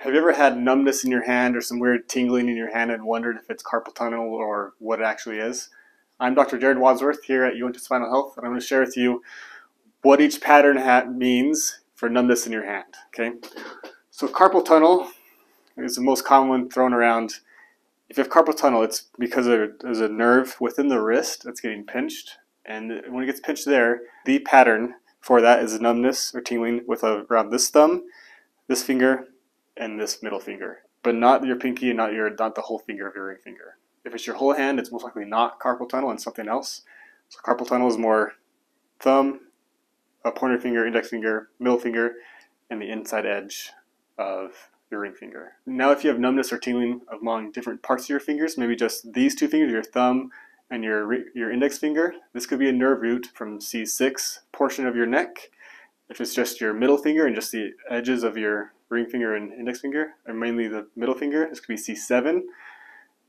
Have you ever had numbness in your hand or some weird tingling in your hand and wondered if it's carpal tunnel or what it actually is? I'm Dr. Wadsworth here at Uintah Spinal Health, and I'm going to share with you what each pattern means for numbness in your hand. Okay, so carpal tunnel is the most common one thrown around. If you have carpal tunnel, it's because there's a nerve within the wrist that's getting pinched, and when it gets pinched there, the pattern for that is numbness or tingling around this thumb, this finger, and this middle finger, but not your pinky and not the whole finger of your ring finger. If it's your whole hand, it's most likely not carpal tunnel and something else. So carpal tunnel is more thumb, a pointer finger, index finger, middle finger, and the inside edge of your ring finger. Now if you have numbness or tingling among different parts of your fingers, maybe just these two fingers, your thumb and your index finger, this could be a nerve root from C6 portion of your neck. If it's just your middle finger and just the edges of your ring finger and index finger, or mainly the middle finger, this could be C7.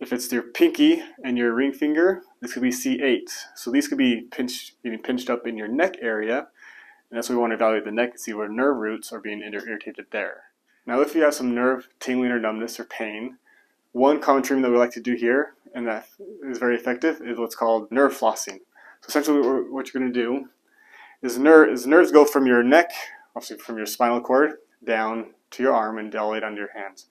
If it's your pinky and your ring finger, this could be C8. So these could be getting pinched up in your neck area, and that's why we want to evaluate the neck and see where nerve roots are being irritated there. Now if you have some nerve tingling or numbness or pain, one common treatment that we like to do here, and that is very effective, is what's called nerve flossing. So essentially what you're going to do is nerves go from your neck, obviously from your spinal cord, down to your arm and all the way down to your hands.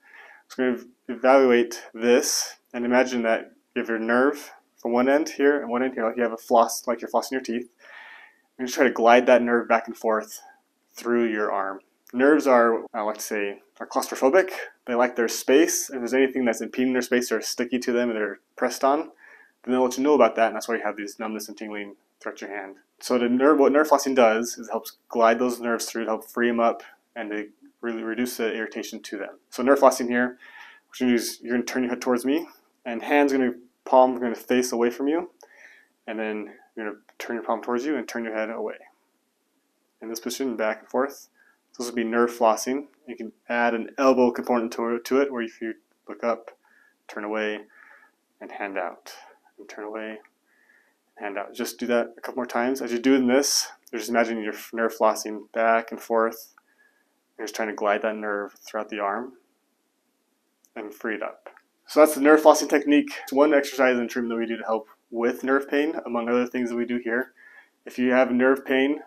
So we're going to evaluate this and imagine that you have your nerve from one end here and one end here, like you have a floss, like you're flossing your teeth. And just try to glide that nerve back and forth through your arm. Nerves are, I like to say, are claustrophobic. They like their space. If there's anything that's impeding their space or sticky to them and they're pressed on, then they'll let you know about that, and that's why you have these numbness and tingling throughout your hand. So what nerve flossing does is it helps glide those nerves through to help free them up and to really reduce the irritation to them. So nerve flossing here, you're going to turn your head towards me, and palm going to face away from you, and then you're going to turn your palm towards you and turn your head away. In this position, back and forth. So this would be nerve flossing. You can add an elbow component to it, where if you look up, turn away, and hand out, and turn away, and hand out. Just do that a couple more times. As you're doing this, you're just imagining your nerve flossing back and forth. You're just trying to glide that nerve throughout the arm and free it up. So that's the nerve flossing technique. It's one exercise and treatment that we do to help with nerve pain, among other things that we do here. If you have nerve pain,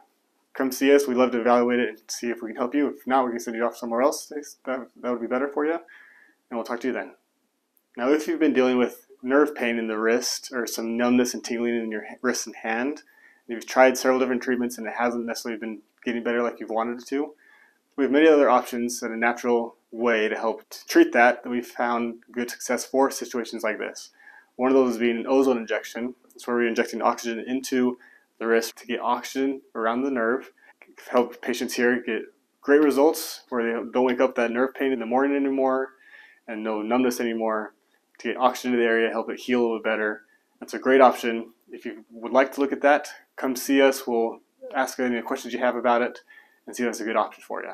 come see us. We'd love to evaluate it and see if we can help you. If not, we can send you off somewhere else. That would be better for you. And we'll talk to you then. Now, if you've been dealing with nerve pain in the wrist or some numbness and tingling in your wrist and hand, and you've tried several different treatments and it hasn't necessarily been getting better like you've wanted it to, we have many other options and a natural way to help treat that we've found good success for situations like this. One of those is being an ozone injection. That's where we're injecting oxygen into the wrist to get oxygen around the nerve. Help patients here get great results where they don't wake up that nerve pain in the morning anymore and no numbness anymore. To get oxygen to the area, help it heal a little bit better. That's a great option. If you would like to look at that, come see us. We'll ask any questions you have about it and see if that's a good option for you.